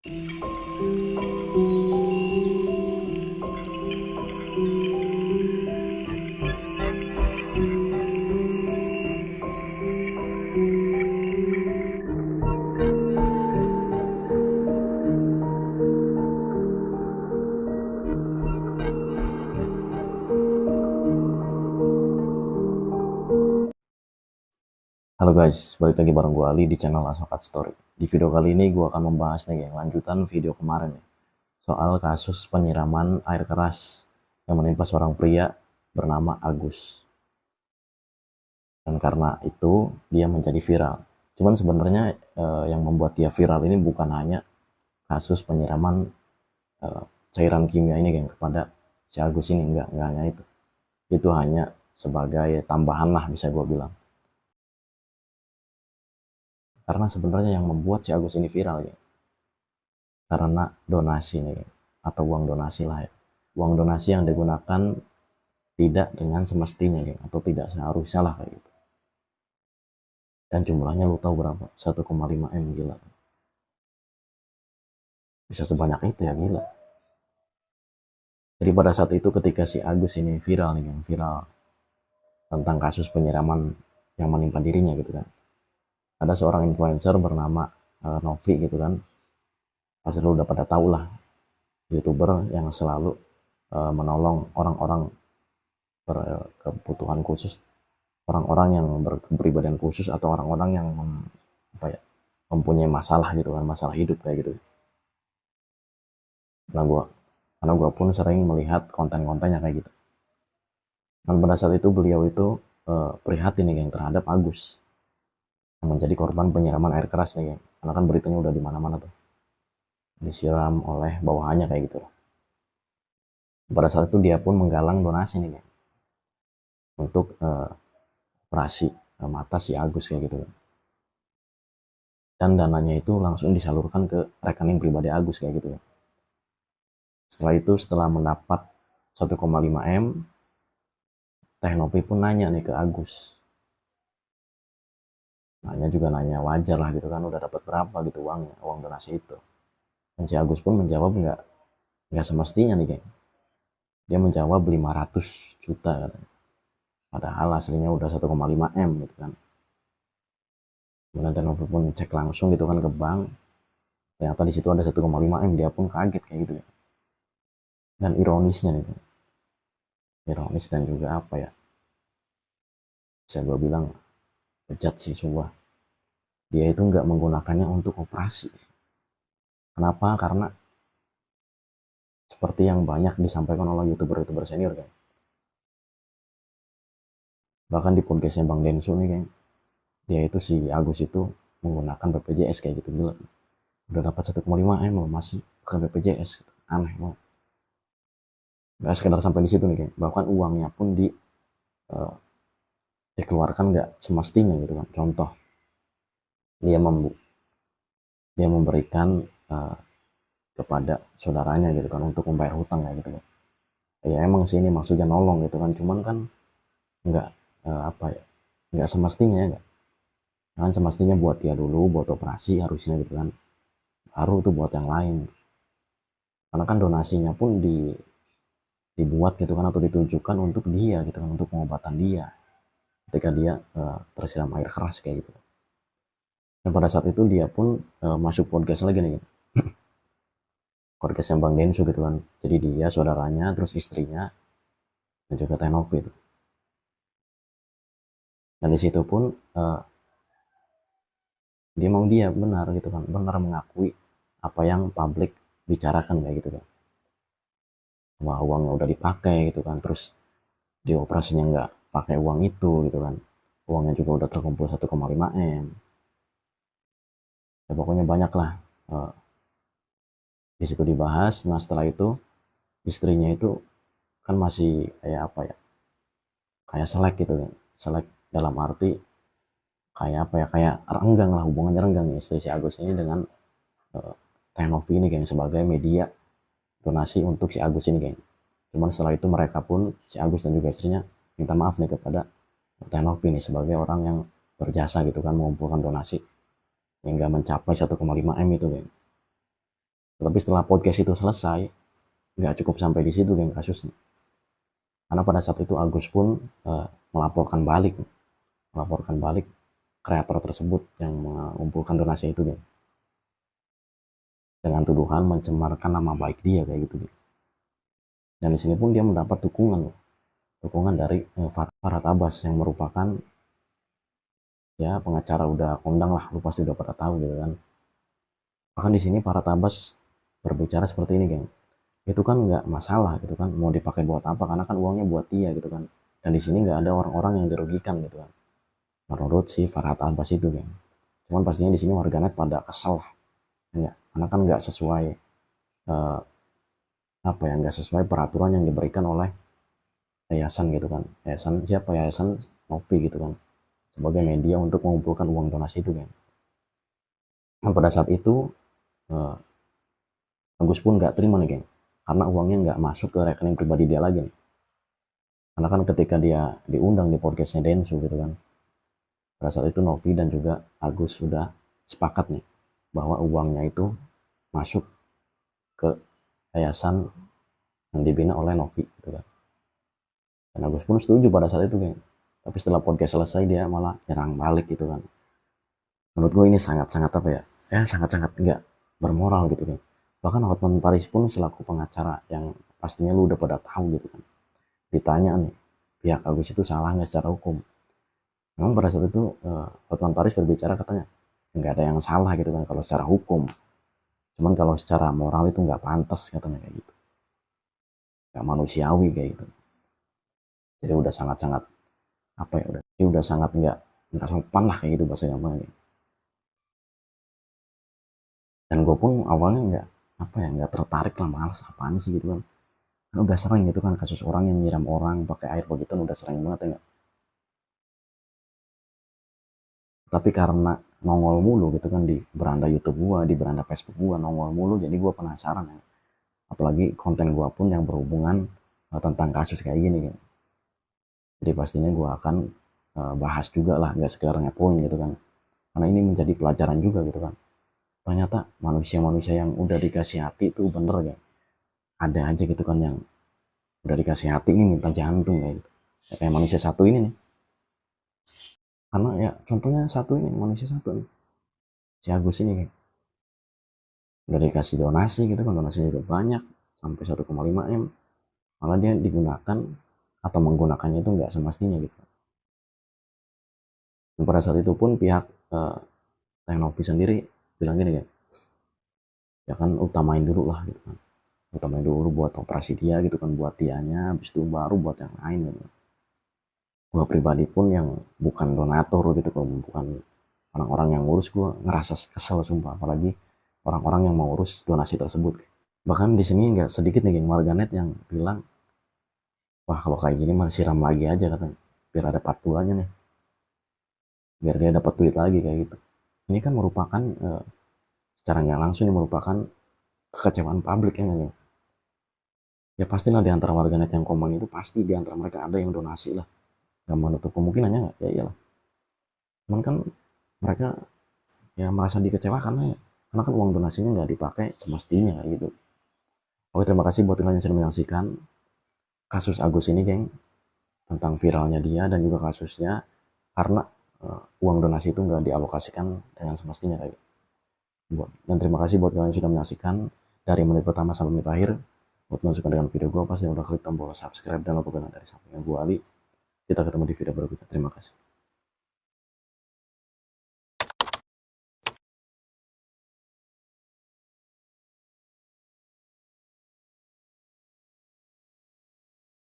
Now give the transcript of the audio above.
Halo guys, balik lagi bareng gue Ali di channel Asokat Story. Di video kali ini gue akan membahas nih yang lanjutan video kemarin nih, soal kasus penyiraman air keras yang menimpa seorang pria bernama Agus. Dan karena itu dia menjadi viral. Cuman sebenarnya yang membuat dia viral ini bukan hanya kasus penyiraman eh, cairan kimia ini geng kepada si Agus ini, enggak hanya itu. Itu hanya sebagai tambahan lah bisa gue bilang. Karena sebenarnya yang membuat si Agus ini viral ya, karena donasi nih, atau uang donasi lah ya. Uang donasi yang digunakan tidak dengan semestinya geng, atau tidak seharusnya lah kayak gitu. Dan jumlahnya lu tahu berapa? 1,5 M, gila. Bisa sebanyak itu ya, gila. Jadi pada saat itu ketika si Agus ini viral nih geng, viral tentang kasus penyiraman yang menimpa dirinya gitu kan. Ada seorang influencer bernama Novi gitu kan. Pasti lu udah pada tahu lah, YouTuber yang selalu menolong orang-orang berkebutuhan khusus, orang-orang yang berkepribadian khusus, atau orang-orang yang apa ya, mempunyai masalah gitu kan, masalah hidup kayak gitu. Nah karena gua pun sering melihat konten-kontennya kayak gitu. Dan pada saat itu beliau itu prihatin nih geng terhadap Agus yang menjadi korban penyiraman air keras nih geng. Karena kan beritanya udah di mana-mana tuh, disiram oleh bawahannya kayak gitu. Pada saat itu dia pun menggalang donasi nih geng, untuk operasi mata si Agus kayak gitu. Dan dananya itu langsung disalurkan ke rekening pribadi Agus kayak gitu ya. Setelah itu, setelah mendapat 1,5 M, Teh Novi pun nanya nih ke Agus. Nanya juga nanya wajar lah gitu kan, udah dapat berapa gitu uangnya, uang donasi itu. Dan si Agus pun menjawab nggak semestinya nih geng. Dia menjawab 500 juta katanya. Padahal aslinya udah 1,5 M gitu kan. Kemudian Teh Novi pun cek langsung gitu kan ke bank. Ternyata di situ ada 1,5 M, dia pun kaget kayak gitu ya. Dan ironisnya nih, ironis dan juga apa ya, saya gue bilang bejat sih semua. Dia itu nggak menggunakannya untuk operasi. Kenapa? Karena seperti yang banyak disampaikan oleh youtuber-youtuber senior kan. Bahkan di podcastnya Bang Densu nih kan, dia itu si Agus itu menggunakan BPJS kayak gitu, gila. Udah dapat 1,5 M loh masih pakai BPJS. Aneh loh. Gak sekedar sampai di situ nih kan. Bahkan uangnya pun uh, dikeluarkan nggak semestinya gitu kan. Contoh, dia dia memberikan uh, kepada saudaranya gitu kan untuk membayar hutang kayak gitu kan. Ya emang sih ini maksudnya nolong gitu kan, cuman kan nggak apa ya, nggak semestinya ya, nggak kan semestinya buat dia dulu, buat operasi harusnya gitu kan, baru tuh buat yang lain. Karena kan donasinya pun dibuat gitu kan, atau ditujukan untuk dia gitu kan, untuk pengobatan dia ketika dia tersiram air keras kayak gitu. Dan pada saat itu dia pun masuk podcast lagi nih, podcast yang Bang Densu gitu kan. Jadi dia, saudaranya, terus istrinya, dan juga Tenopi itu. Dan di situ pun dia benar gitu kan, benar mengakui apa yang publik bicarakan kayak gitu kan, wah uangnya udah dipakai gitu kan, terus di operasinya nggak pakai uang itu gitu kan, uangnya juga udah terkumpul 1,5 M. Ya pokoknya banyak lah di situ dibahas. Nah setelah itu istrinya itu kan masih kayak apa ya, kayak selek gitu kan, selek dalam arti kayak apa ya, kayak renggang lah, hubungannya renggang ya istri si Agus ini dengan uh, Tenovi ini kayak sebagai media donasi untuk si Agus ini kayak. Cuman setelah itu mereka pun, si Agus dan juga istrinya, minta maaf nih kepada Tenovi nih sebagai orang yang berjasa gitu kan mengumpulkan donasi hingga mencapai 1,5 M itu kayak. Tapi setelah podcast itu selesai, nggak cukup sampai di situ geng kasusnya. Karena pada saat itu Agus pun melaporkan balik kreator tersebut yang mengumpulkan donasi itu geng, dengan tuduhan mencemarkan nama baik dia kayak gitu geng. Dan di sini pun dia mendapat dukungan dari Farhad Abbas yang merupakan ya pengacara udah kondang lah, lu pasti udah pada tahu gitu kan. Bahkan di sini Farhad Abbas berbicara seperti ini geng, itu kan nggak masalah gitu kan, mau dipakai buat apa, karena kan uangnya buat dia gitu kan, dan di sini nggak ada orang-orang yang dirugikan gitu kan, menurut si Farhad Abbas itu geng. Cuman pastinya di sini warganet pada kesel lah ya, karena kan nggak sesuai eh, apa ya, nggak sesuai peraturan yang diberikan oleh yayasan gitu kan, yayasan Novi gitu kan, sebagai media untuk mengumpulkan uang donasi itu geng. Nah, pada saat itu eh, Agus pun nggak terima nih geng, karena uangnya nggak masuk ke rekening pribadi dia lagi nih. Karena kan ketika dia diundang di podcastnya Densu gitu kan, pada saat itu Novi dan juga Agus sudah sepakat nih bahwa uangnya itu masuk ke yayasan yang dibina oleh Novi gitu kan. Dan Agus pun setuju pada saat itu geng. Tapi setelah podcast selesai dia malah nyerang balik gitu kan. Menurut gue ini sangat-sangat apa ya, sangat-sangat nggak bermoral gitu kan. Bahkan Hotman Paris pun selaku pengacara yang pastinya lu udah pada tahu gitu kan, ditanya nih pihak Agus itu salah nggak secara hukum. Memang pada saat itu Hotman Paris berbicara katanya nggak ada yang salah gitu kan kalau secara hukum, cuman kalau secara moral itu nggak pantas katanya kayak gitu, nggak manusiawi kayak gitu. Jadi udah sangat-sangat apa ya, udah sangat nggak sopan lah kayak gitu bahasa gampangnya. Dan gue pun awalnya nggak tertarik lah, malas apaan sih gitu kan. Kan udah sering gitu kan kasus orang yang nyiram orang pakai air begitu, udah sering banget ya gak? Tapi karena nongol mulu gitu kan di beranda YouTube gua, di beranda Facebook gua nongol mulu, jadi gua penasaran ya. Apalagi konten gua pun yang berhubungan tentang kasus kayak gini gitu. Jadi pastinya gua akan bahas juga lah, nggak sekedar ngepoin gitu kan. Karena ini menjadi pelajaran juga gitu kan. Ternyata manusia-manusia yang udah dikasih hati itu bener ya. Ada aja gitu kan yang udah dikasih hati ini minta jantung kayak gitu. Kayak manusia satu ini nih. Karena ya contohnya satu ini, manusia satu nih. Si Agus ini kayak udah dikasih donasi gitu kan, donasinya juga banyak sampai 1,5 M, malah dia digunakan atau menggunakannya itu nggak semestinya gitu. Dan pada saat itu pun pihak Teknovi sendiri bilang gini kan, ya kan utamain dulu lah gitu kan, utamain dulu buat operasi dia gitu kan, buat dianya, habis itu baru buat yang lain gitu. Gua pribadi pun yang bukan donatur gitu kan, bukan orang-orang yang ngurus, gua ngerasa kesel sumpah, apalagi orang-orang yang mau urus donasi tersebut. Bahkan di sini nggak sedikit nih geng warganet yang bilang, wah kalau kayak gini mah siram lagi aja katanya, biar ada part 2-nya nih, biar dia dapat duit lagi kayak gitu. Ini kan merupakan secara nggak langsung ini merupakan kekecewaan publik ya gak? Ya pastilah di antara warganet yang komen itu pasti di antara mereka ada yang donasi lah, nggak menutup kemungkinannya nggak, ya iyalah. Cuman kan mereka ya merasa dikecewakan ya, karena kan uang donasinya nggak dipakai semestinya kayak gitu. Oke, terima kasih buat kalian yang sudah menyaksikan kasus Agus ini geng, tentang viralnya dia dan juga kasusnya karena uang donasi itu nggak dialokasikan dengan semestinya kayak gitu. Dan terima kasih buat kalian yang sudah menyaksikan dari menit pertama sampai menit akhir. Buat kalian suka dengan video gue, pasti udah klik tombol subscribe dan logo dari sampingnya gue Ali. Kita ketemu di video berikutnya. Terima kasih.